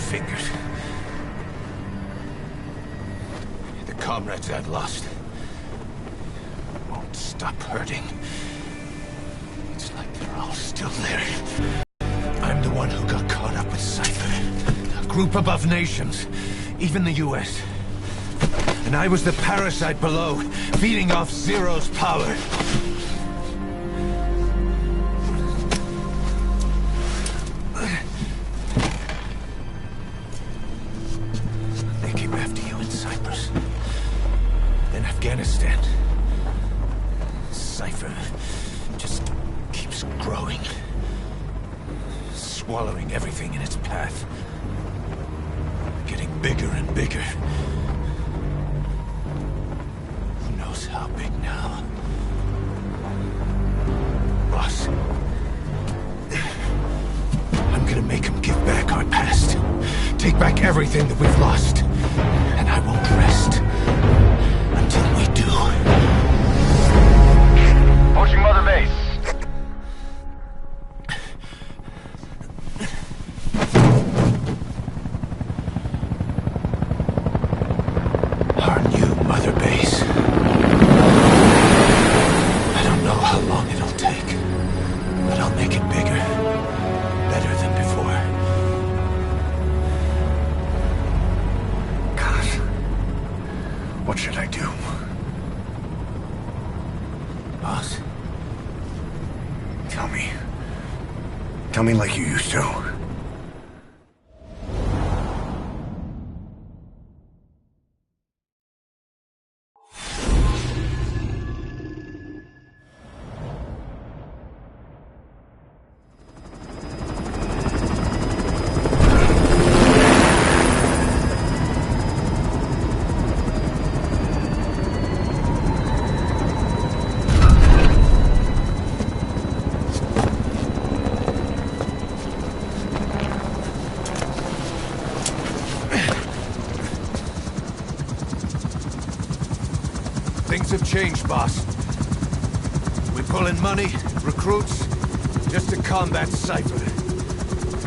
fingers. The comrades I've lost won't stop hurting. It's like they're all still there. I'm the one who got caught up with Cypher. A group above nations, even the US. And I was the parasite below, feeding off Zero's power. They came after you in Cyprus. Then Afghanistan. Cypher just keeps growing. Swallowing everything in its path. Getting bigger and bigger. Who knows how big now? Boss. I'm gonna make him give back our past. Take back everything that we've lost. And I won't rest until we do. Approaching Mother Base. Our new Mother Base. I don't know how long it'll take, but I'll make it bigger. Better than before. God. What should I do? Boss? Tell me. Tell me like you used to. Things have changed, boss. We pull in money, recruits, just to combat Cypher.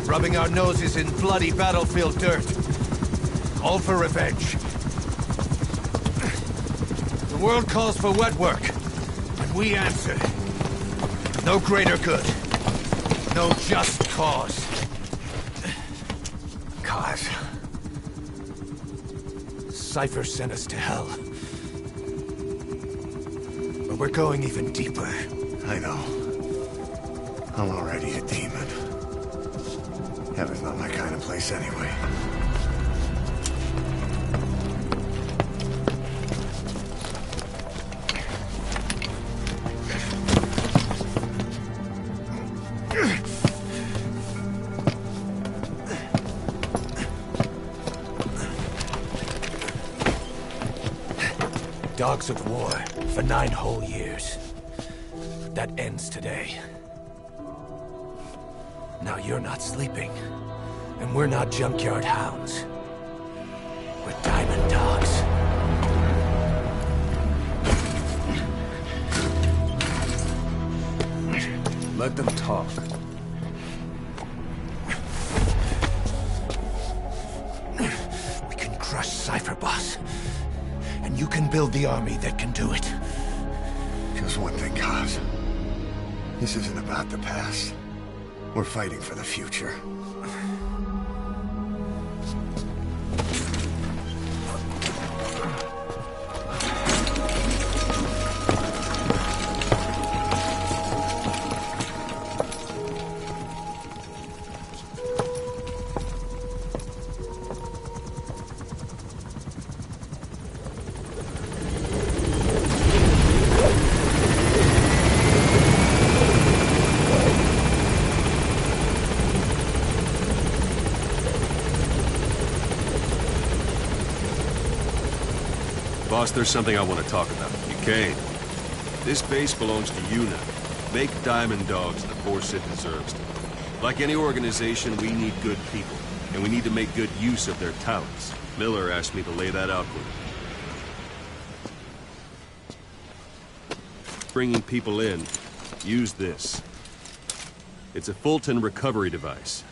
Rubbing our noses in bloody battlefield dirt. All for revenge. The world calls for wet work, and we answer. No greater good. No just cause. Cause. Cypher sent us to hell. But we're going even deeper. I know. I'm already a demon. Heaven's not my kind of place anyway. Dogs of war for 9 whole years. That ends today. Now you're not sleeping, and we're not junkyard hounds. We're diamond dogs. Let them talk. We can crush Cypher, boss. And you can build the army that can do it. Just one thing, Kaz. This isn't about the past. We're fighting for the future. Boss, there's something I want to talk about. You came. This base belongs to you now. Make diamond dogs the force it deserves. Like any organization, we need good people, and we need to make good use of their talents. Miller asked me to lay that out for you. Bringing people in, use this. It's a Fulton recovery device.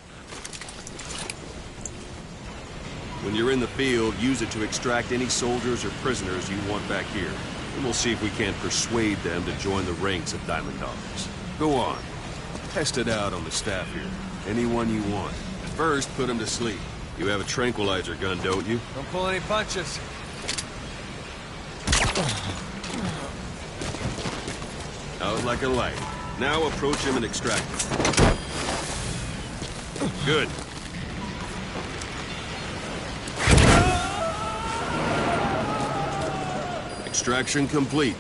When you're in the field, use it to extract any soldiers or prisoners you want back here. And we'll see if we can't persuade them to join the ranks of Diamond Dogs. Go on. Test it out on the staff here. Anyone you want. First, put them to sleep. You have a tranquilizer gun, don't you? Don't pull any punches. Out like a light. Now approach him and extract him. Good. Extraction complete.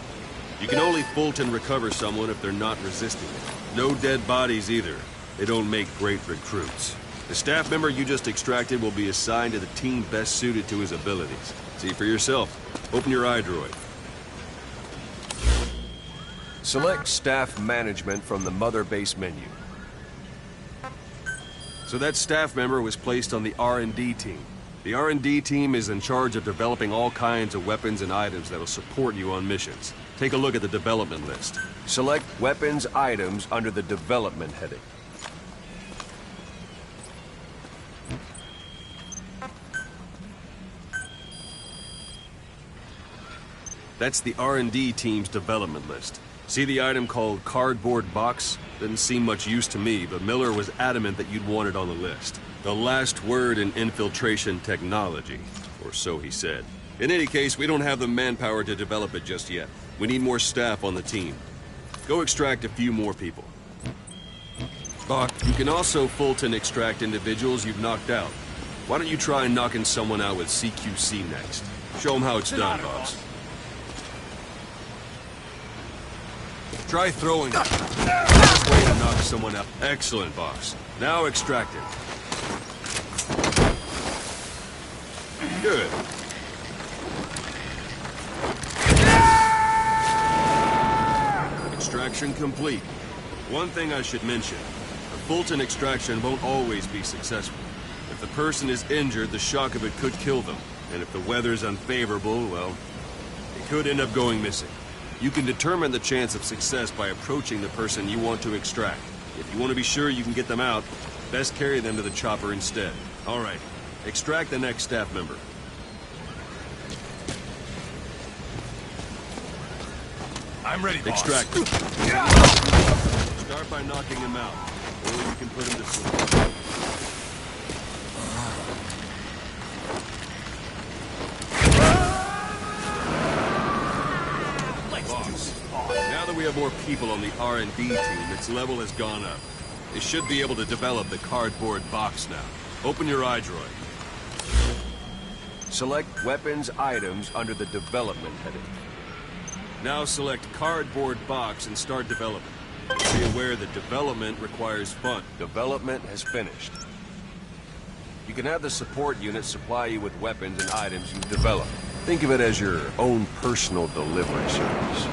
You can only Fulton recover someone if they're not resisting it. No dead bodies either. They don't make great recruits. The staff member you just extracted will be assigned to the team best suited to his abilities. See for yourself. Open your iDroid. Select staff management from the mother base menu. So that staff member was placed on the R&D team. The R&D team is in charge of developing all kinds of weapons and items that will support you on missions. Take a look at the development list. Select weapons items under the development heading. That's the R&D team's development list. See the item called cardboard box? Didn't seem much use to me, but Miller was adamant that you'd want it on the list. The last word in infiltration technology, or so he said. In any case, we don't have the manpower to develop it just yet. We need more staff on the team. Go extract a few more people. Bach, you can also Fulton extract individuals you've knocked out. Why don't you try knocking someone out with CQC next? Show them how it's done, boss. Try throwing it. Best way to knock someone out. Excellent, boss. Now extract it. Good. Extraction complete. One thing I should mention. A Fulton extraction won't always be successful. If the person is injured, the shock of it could kill them. And if the weather's unfavorable, well, it could end up going missing. You can determine the chance of success by approaching the person you want to extract. If you want to be sure you can get them out, best carry them to the chopper instead. All right, extract the next staff member. I'm ready, boss. Extract him. Start by knocking him out, or you can put him to sleep. Now that we have more people on the R&D team, its level has gone up. They should be able to develop the cardboard box now. Open your iDroid. Select weapons items under the development heading. Now select cardboard box and start development. Be aware that development requires funds. Development has finished. You can have the support unit supply you with weapons and items you've developed. Think of it as your own personal delivery service.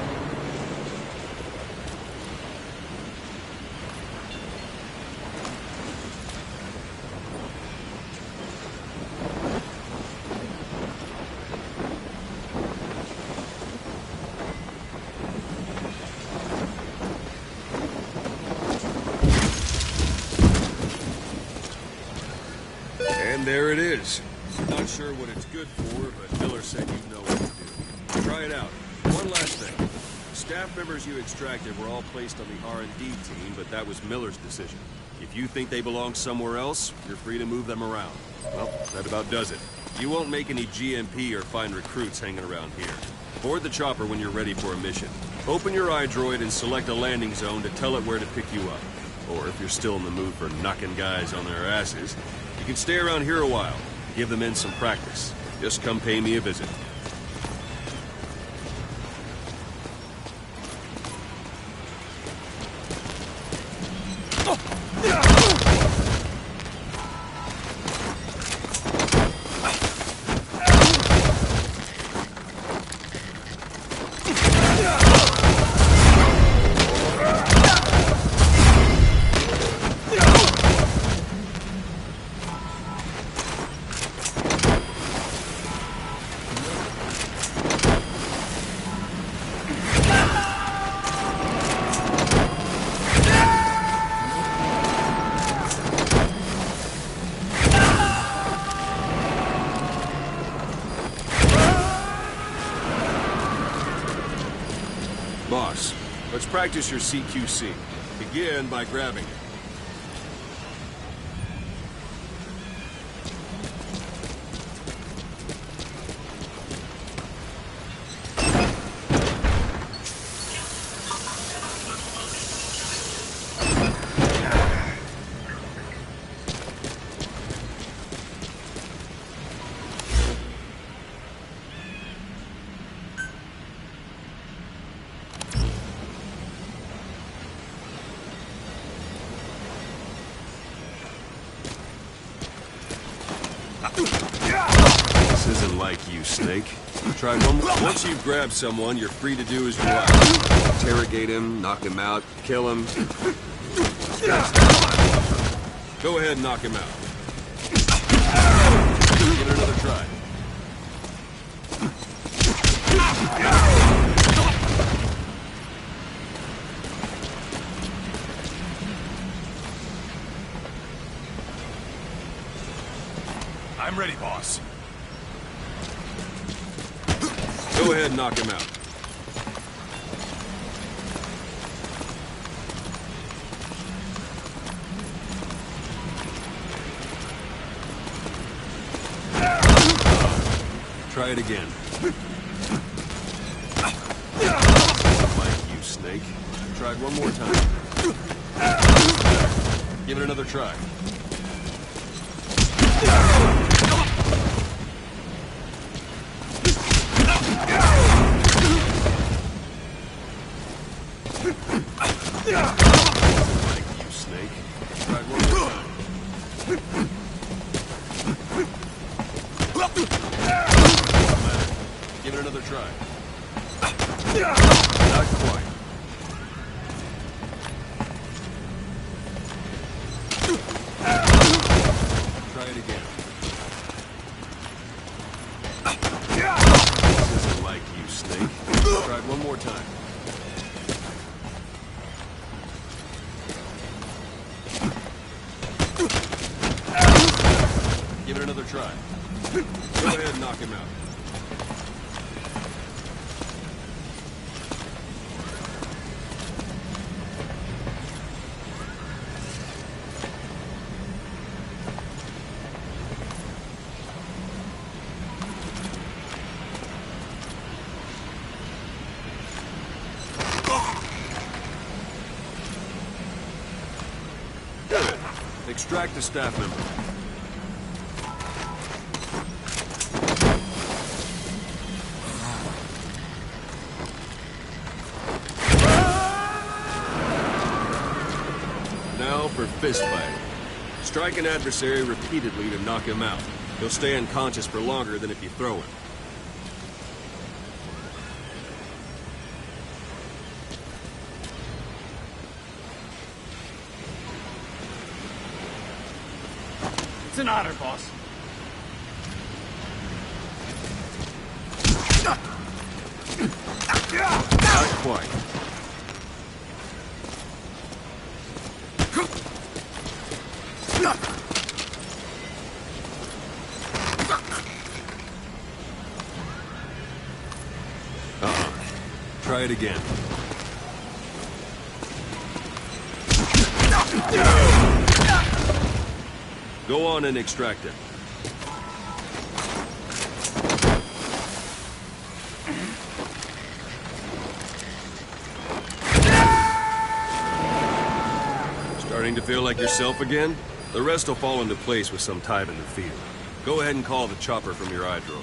And there it is. Not sure what it's good for, but Miller said you know what to do. Try it out. One last thing. Staff members you extracted were all placed on the R&D team, but that was Miller's decision. If you think they belong somewhere else, you're free to move them around. Well, that about does it. You won't make any GMP or find recruits hanging around here. Board the chopper when you're ready for a mission. Open your iDroid and select a landing zone to tell it where to pick you up. Or if you're still in the mood for knocking guys on their asses, you can stay around here a while. Give the men some practice. Just come pay me a visit. Let's practice your CQC. Begin by grabbing it. This isn't like you, Snake. Try one more. Once you've grabbed someone, you're free to do as you like. Interrogate him, knock him out, kill him. Go ahead and knock him out. Give it another try. I'm ready, boss. Go ahead and knock him out. Try it again. Like you, Snake. Try it one more time. Give it another try. Like you, Snake. Try it one more time. Give it another try. Not quite. Try it again. This isn't like you, Snake. Try it one more time. Give it another try. Go ahead and knock him out. Good. Extract the staff member. Now for fist fighting. Strike an adversary repeatedly to knock him out. He'll stay unconscious for longer than if you throw him. It's an honor, boss. Not quite. Try it again. Go on and extract him. Starting to feel like yourself again? The rest will fall into place with some time in the field. Go ahead and call the chopper from your eye drawer.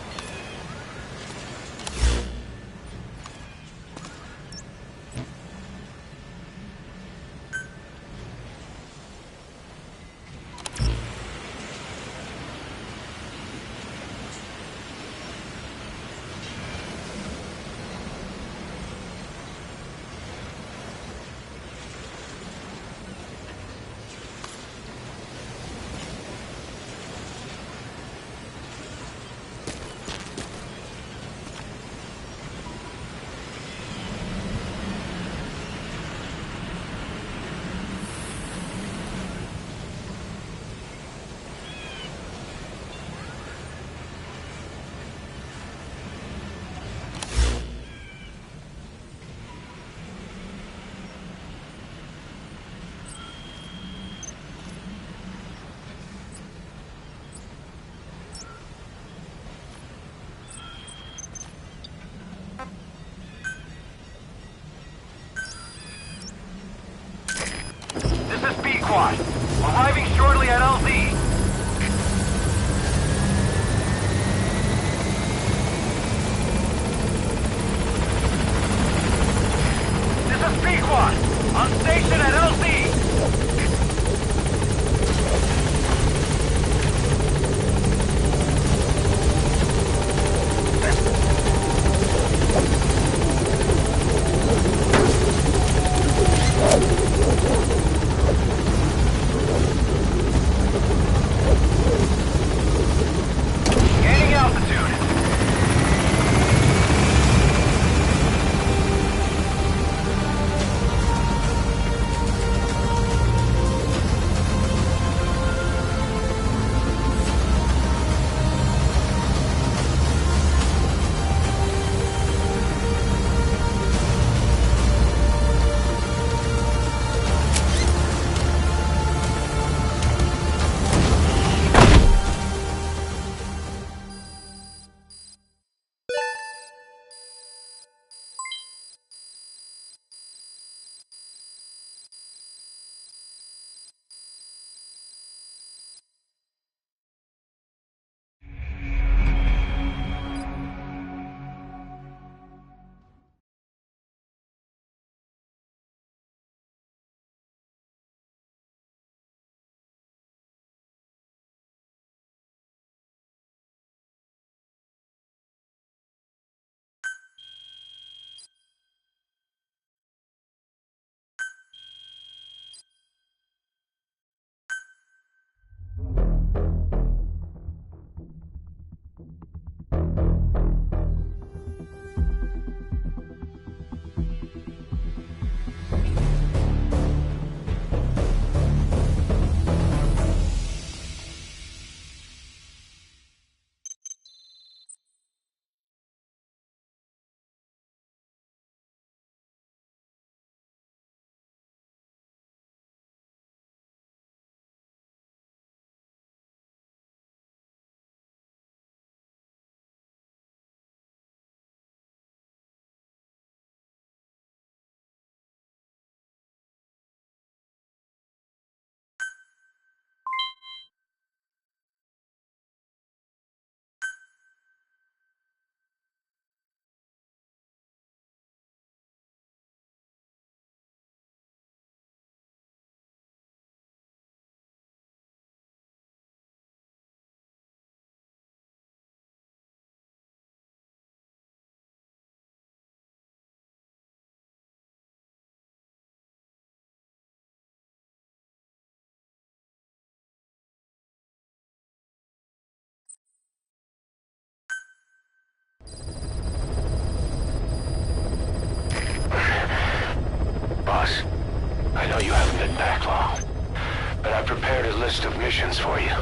list of missions for you.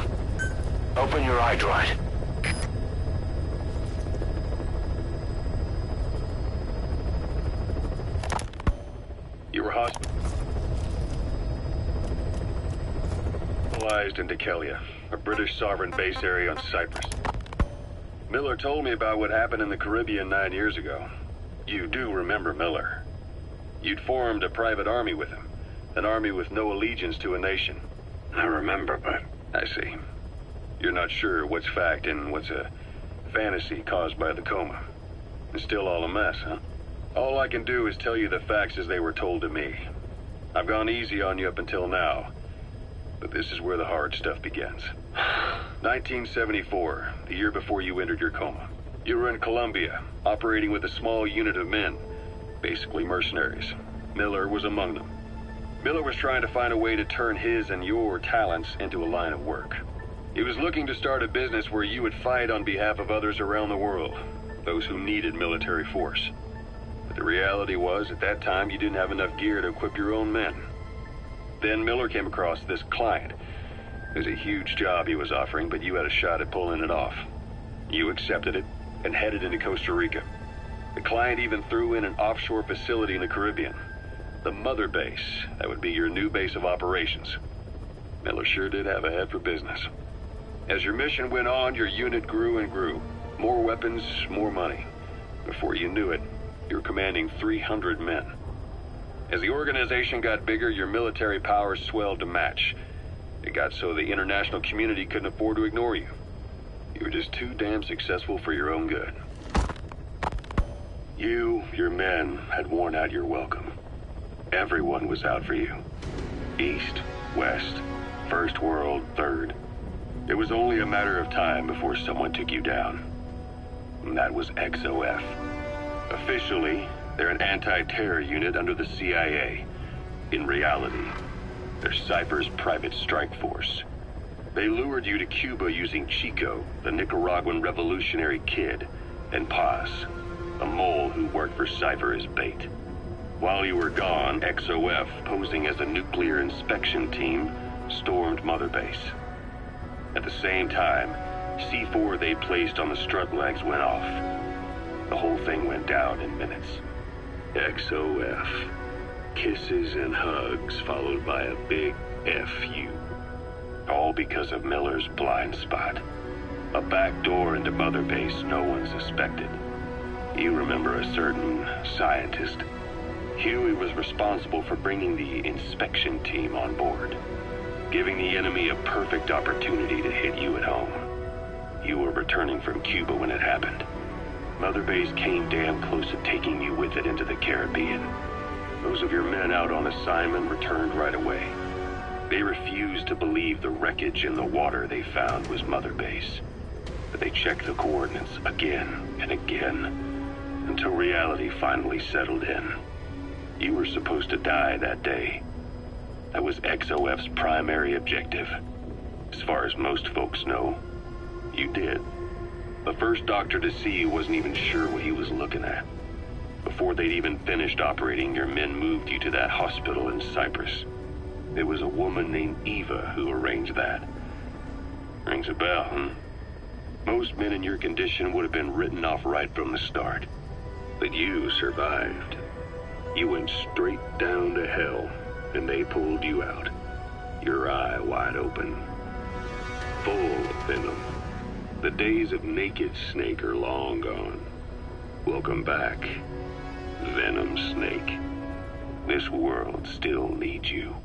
Open your iDroid. You were hospitalized in Dekelia, a British sovereign base area on Cyprus. Miller told me about what happened in the Caribbean 9 years ago. You do remember Miller. You'd formed a private army with him, an army with no allegiance to a nation. I remember, but... I see. You're not sure what's fact and what's a fantasy caused by the coma. It's still all a mess, huh? All I can do is tell you the facts as they were told to me. I've gone easy on you up until now, but this is where the hard stuff begins. 1974, the year before you entered your coma. You were in Colombia, operating with a small unit of men, basically mercenaries. Miller was among them. Miller was trying to find a way to turn his and your talents into a line of work. He was looking to start a business where you would fight on behalf of others around the world, those who needed military force. But the reality was, at that time, you didn't have enough gear to equip your own men. Then Miller came across this client. It was a huge job he was offering, but you had a shot at pulling it off. You accepted it and headed into Costa Rica. The client even threw in an offshore facility in the Caribbean. The mother base, that would be your new base of operations. Miller sure did have a head for business. As your mission went on, your unit grew and grew. More weapons, more money. Before you knew it, you were commanding 300 men. As the organization got bigger, your military powers swelled to match. It got so the international community couldn't afford to ignore you. You were just too damn successful for your own good. You, your men, had worn out your welcome. Everyone was out for you. East, West, First World, Third. It was only a matter of time before someone took you down. And that was XOF. Officially, they're an anti-terror unit under the CIA. In reality, they're Cypher's private strike force. They lured you to Cuba using Chico, the Nicaraguan revolutionary kid, and Paz, a mole who worked for Cypher as bait. While you were gone, XOF, posing as a nuclear inspection team, stormed Mother Base. At the same time, C4 they placed on the strut legs went off. The whole thing went down in minutes. XOF. Kisses and hugs followed by a big FU. All because of Miller's blind spot. A back door into Mother Base no one suspected. You remember a certain scientist. Huey was responsible for bringing the inspection team on board, giving the enemy a perfect opportunity to hit you at home. You were returning from Cuba when it happened. Mother Base came damn close to taking you with it into the Caribbean. Those of your men out on assignment returned right away. They refused to believe the wreckage in the water they found was Mother Base. But they checked the coordinates again and again, until reality finally settled in. You were supposed to die that day. That was XOF's primary objective. As far as most folks know, you did. The first doctor to see you wasn't even sure what he was looking at. Before they'd even finished operating, your men moved you to that hospital in Cyprus. It was a woman named Eva who arranged that. Rings a bell, huh? Most men in your condition would have been written off right from the start. But you survived. You went straight down to hell, and they pulled you out. Your eye wide open. Full of venom. The days of naked Snake are long gone. Welcome back, Venom Snake. This world still needs you.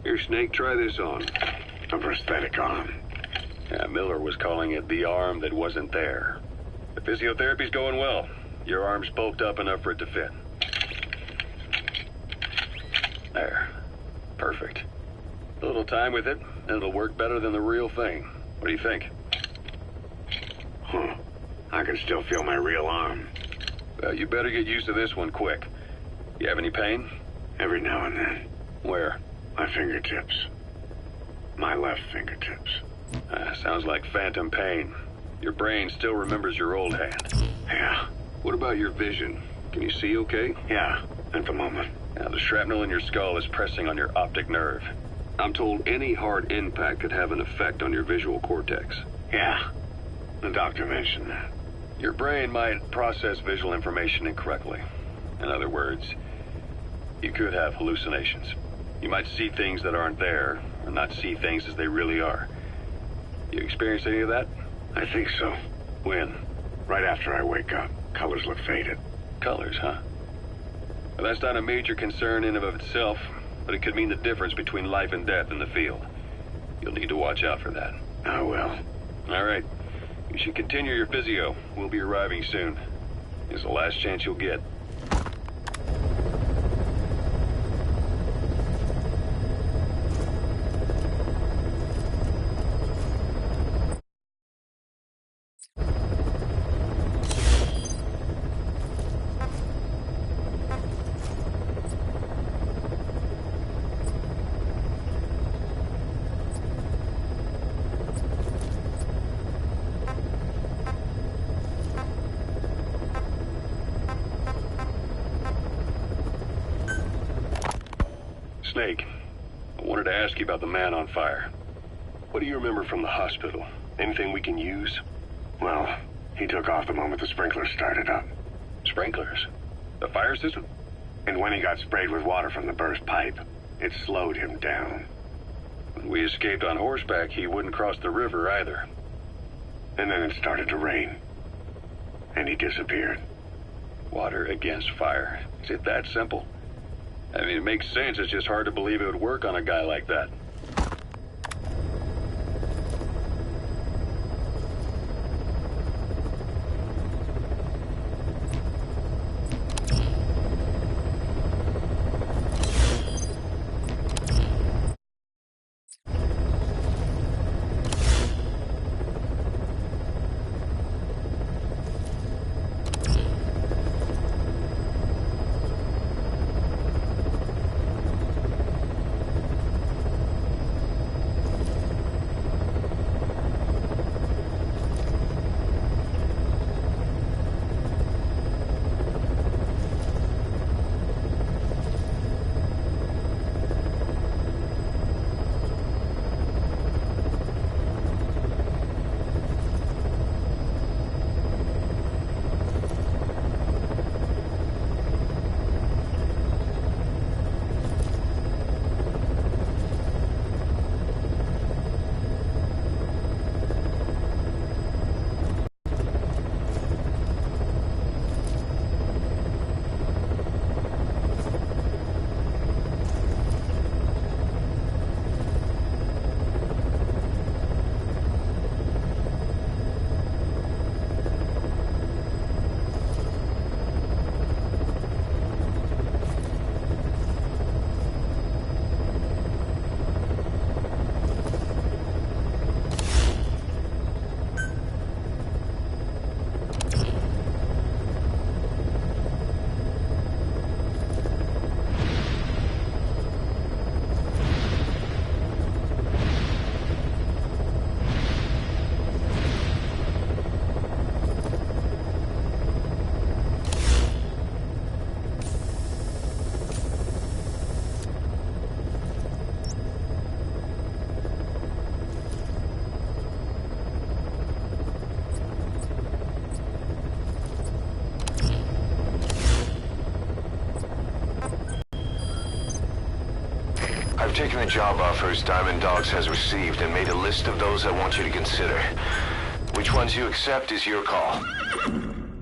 Here, Snake, try this on. A prosthetic arm. Yeah, Miller was calling it the arm that wasn't there. The physiotherapy's going well. Your arm's bulked up enough for it to fit. There. Perfect. A little time with it, and it'll work better than the real thing. What do you think? Huh. I can still feel my real arm. Well, you better get used to this one quick. You have any pain? Every now and then. Where? My fingertips. My left fingertips. Sounds like phantom pain. Your brain still remembers your old hand. Yeah. What about your vision? Can you see okay? Yeah, at the moment. Now, the shrapnel in your skull is pressing on your optic nerve. I'm told any hard impact could have an effect on your visual cortex. Yeah, the doctor mentioned that. Your brain might process visual information incorrectly. In other words, you could have hallucinations. You might see things that aren't there, or not see things as they really are. You experience any of that? I think so. When? Right after I wake up. Colors look faded. Colors, huh? Well, that's not a major concern in and of itself, but it could mean the difference between life and death in the field. You'll need to watch out for that. I will. All right. You should continue your physio. We'll be arriving soon. It's the last chance you'll get. Snake, I wanted to ask you about the man on fire. What do you remember from the hospital? Anything we can use? Well, he took off the moment the sprinklers started up. Sprinklers? The fire system? And when he got sprayed with water from the burst pipe, it slowed him down. When we escaped on horseback, he wouldn't cross the river either. And then it started to rain. And he disappeared. Water against fire. Is it that simple? I mean, it makes sense. It's just hard to believe it would work on a guy like that. I've taken the job offers Diamond Dogs has received and made a list of those I want you to consider. Which ones you accept is your call.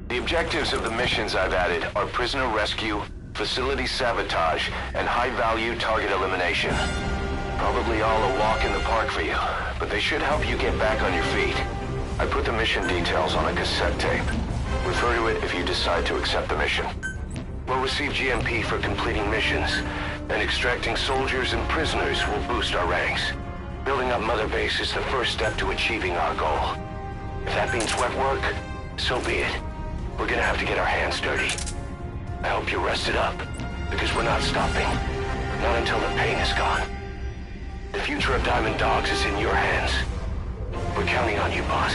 The objectives of the missions I've added are prisoner rescue, facility sabotage, and high-value target elimination. Probably all a walk in the park for you, but they should help you get back on your feet. I put the mission details on a cassette tape. Refer to it if you decide to accept the mission. We'll receive GMP for completing missions, and extracting soldiers and prisoners will boost our ranks. Building up Mother Base is the first step to achieving our goal. If that means wet work, so be it. We're gonna have to get our hands dirty. I hope you're rested up, because we're not stopping. Not until the pain is gone. The future of Diamond Dogs is in your hands. We're counting on you, boss.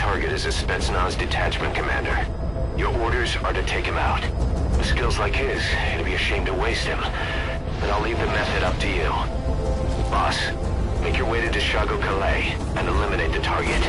target is a Spetsnaz detachment commander. Your orders are to take him out. With skills like his, it'd be a shame to waste him. But I'll leave the method up to you. Boss, make your way to Dishago Calais and eliminate the target.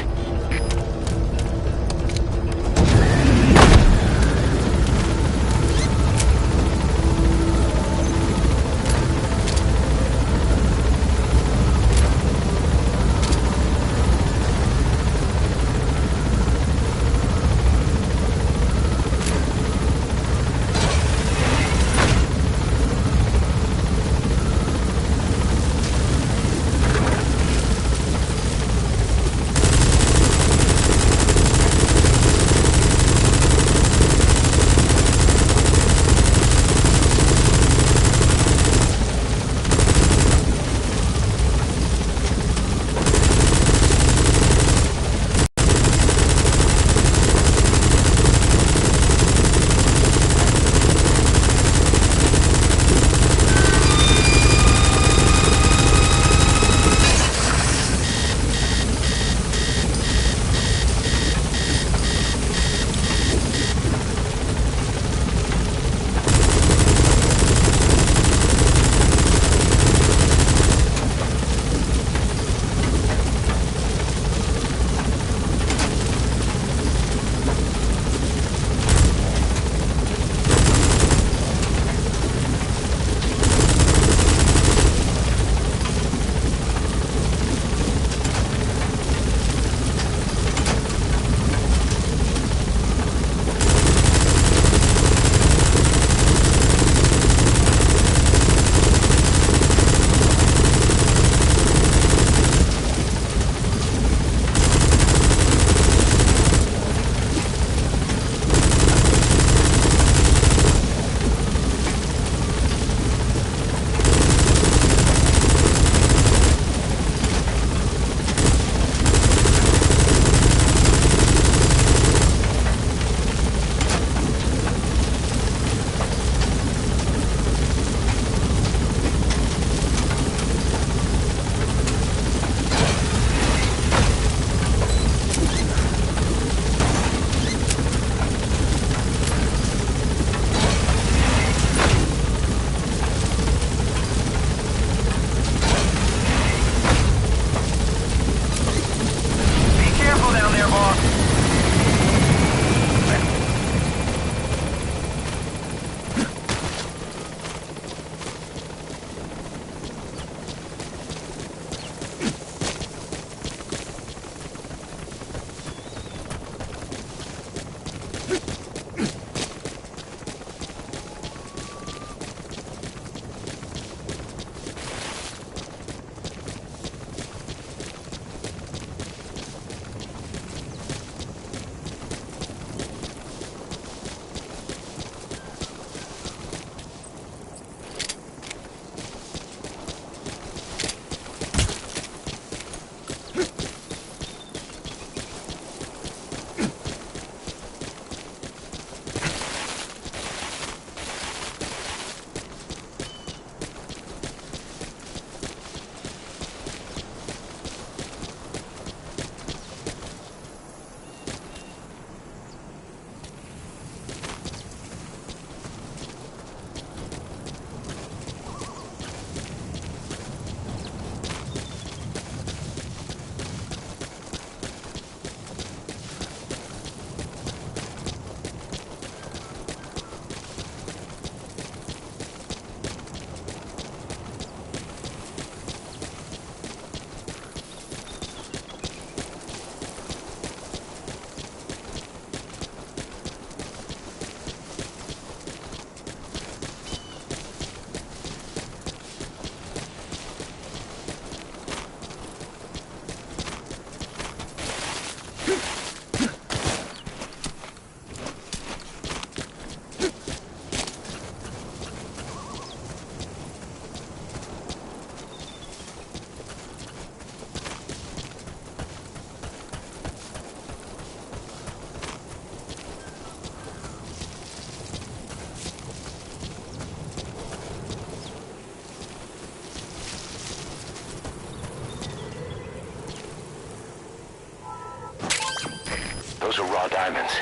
those are raw diamonds.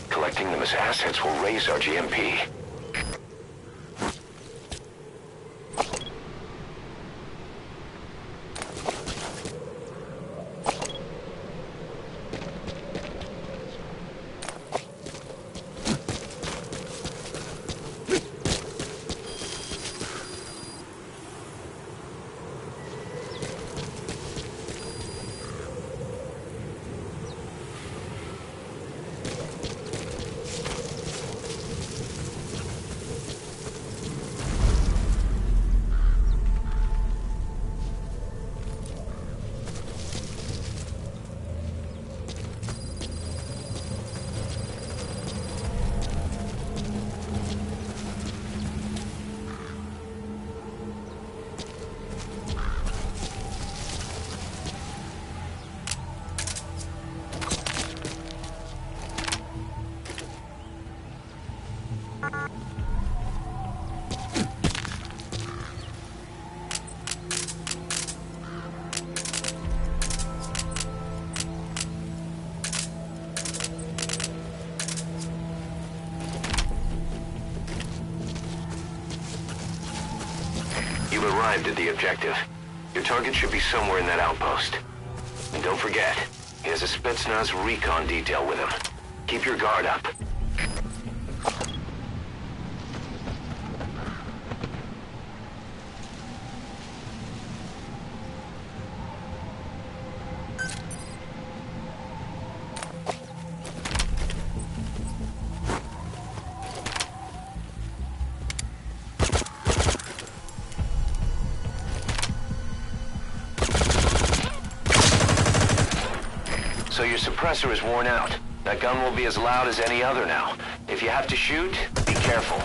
Collecting them as assets will raise our GMP. You've arrived at the objective. Your target should be somewhere in that outpost. And don't forget, he has a Spetsnaz recon detail with him. Keep your guard up. So your suppressor is worn out. That gun will be as loud as any other now. If you have to shoot, be careful.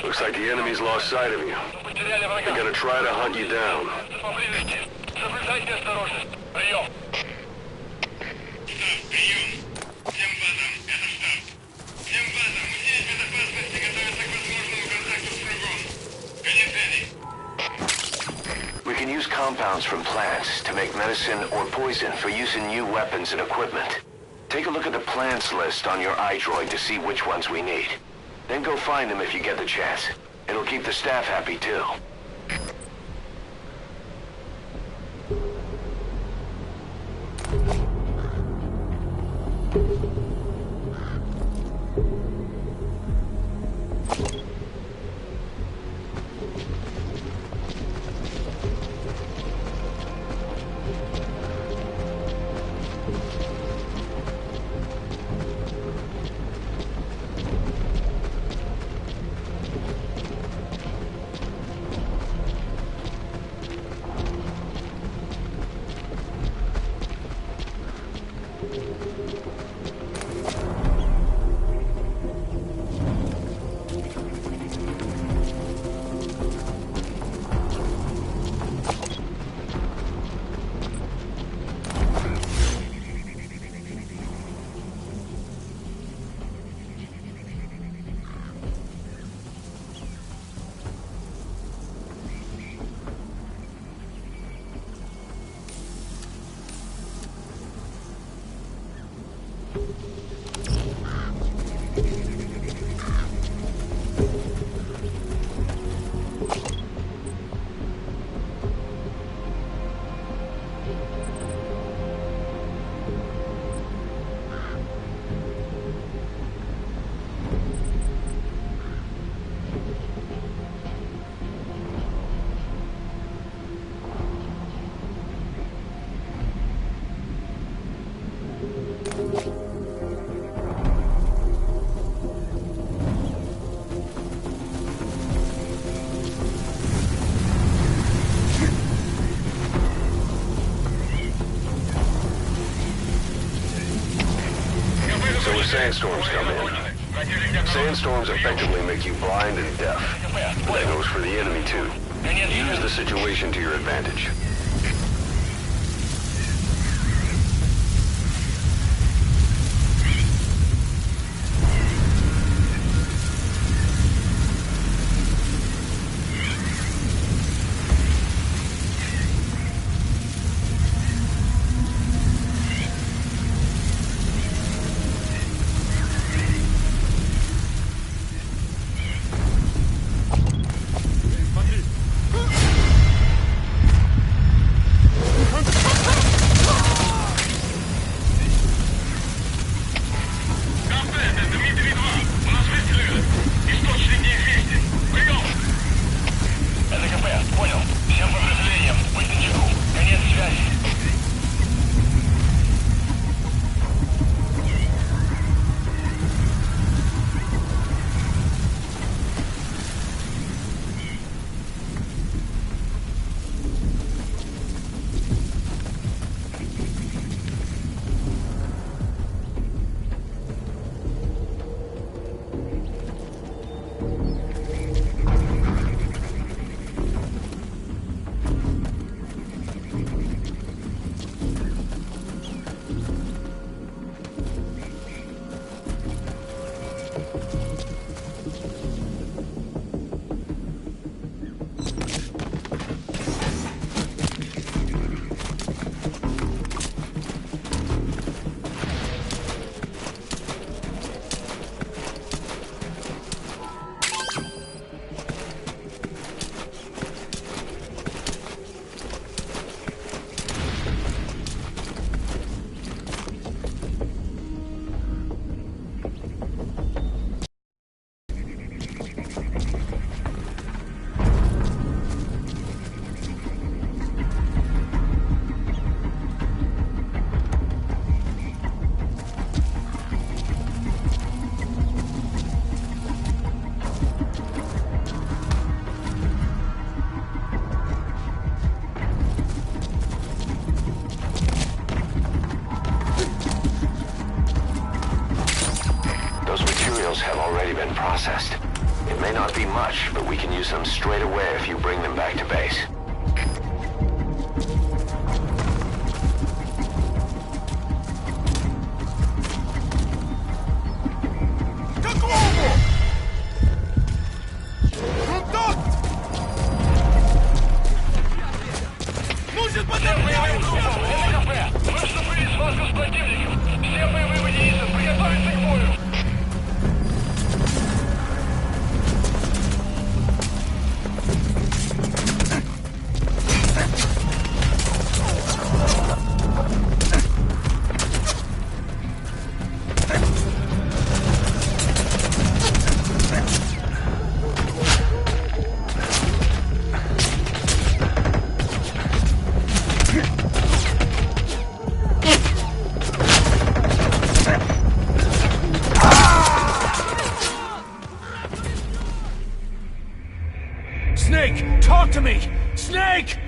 Looks like the enemy's lost sight of you. They're gonna try to hunt you down. We can use compounds from plants to make medicine or poison for use in new weapons and equipment. Take a look at the plans list on your iDroid to see which ones we need. Then go find them if you get the chance. It'll keep the staff happy too. Sandstorms come in. Sandstorms effectively make you blind and deaf. That goes for the enemy too. Use the situation to your advantage. Processed. It may not be much, but we can use them straight away if you bring them back to base. Всем боевым to me! Snake!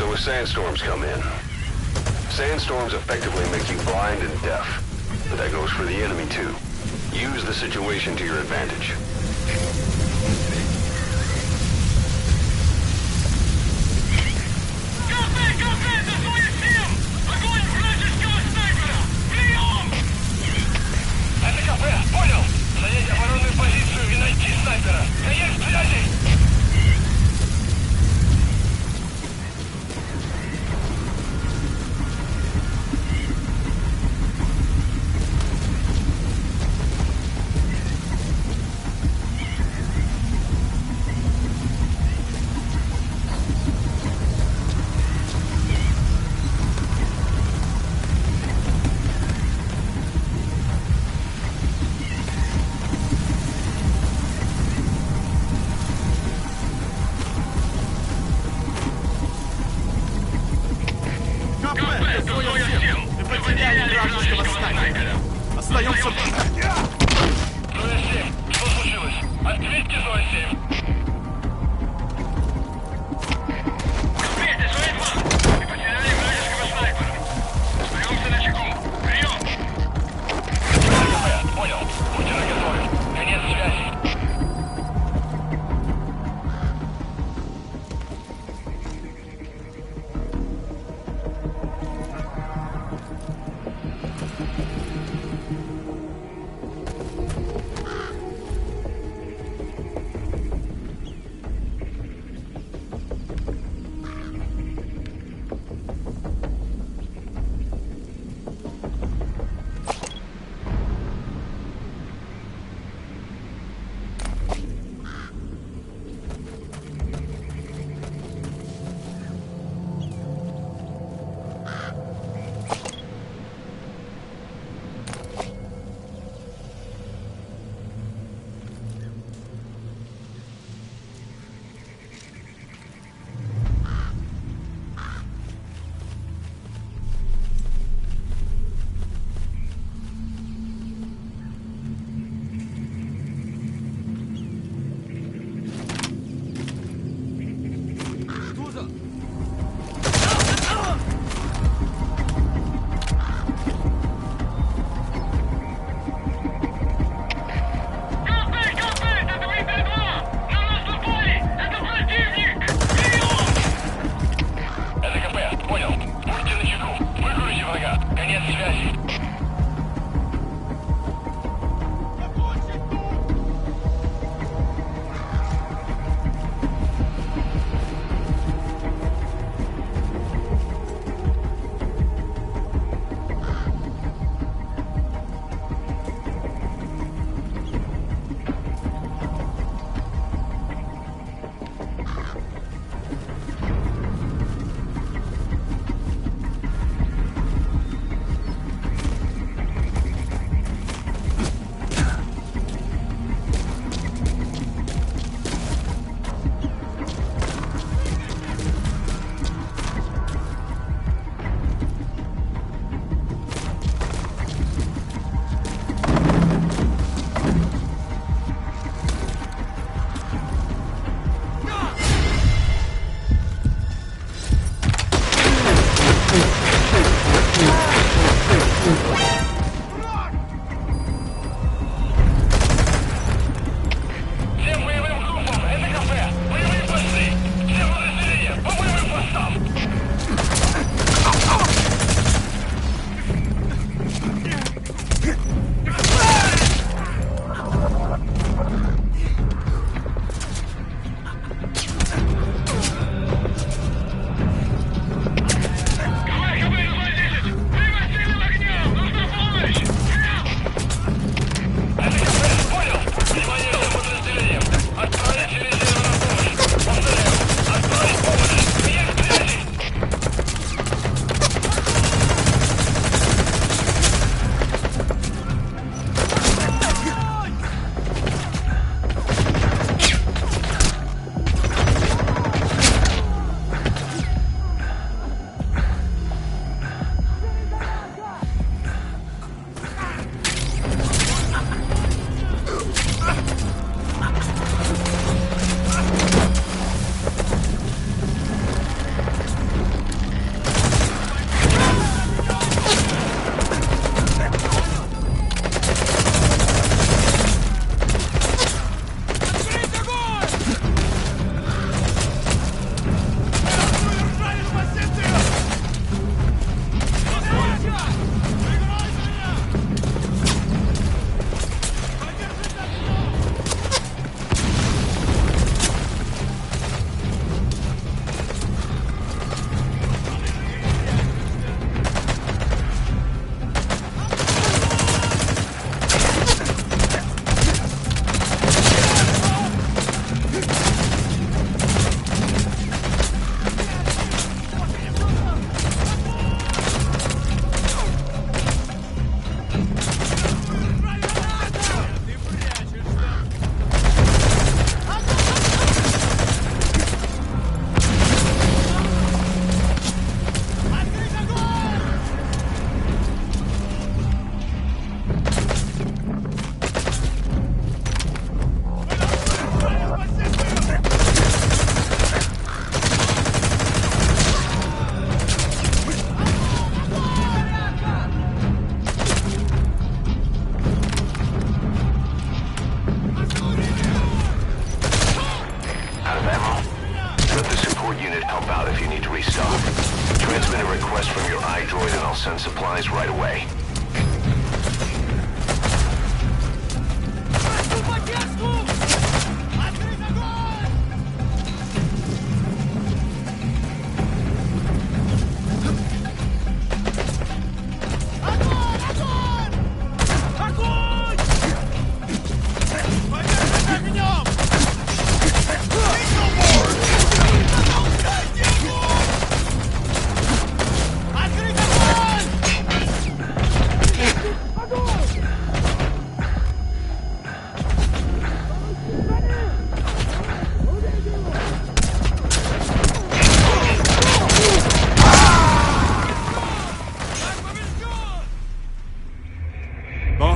So if sandstorms come in, sandstorms effectively make you blind and deaf. But that goes for the enemy too. Use the situation to your advantage. Это кафе, понял? Занять оборонную позицию и найти снайпера. Конец связи! Остаемся... Зоя 7, что случилось? Ответьте, Зоя 7. Ответьте, Зоя 2. Мы потеряли вражеского снайпера. Остаемся на чеку. Прием! Понял. Будьте наготове. Конец связи. and supplies right away.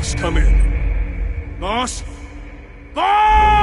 Boss, come in. Boss? Boss!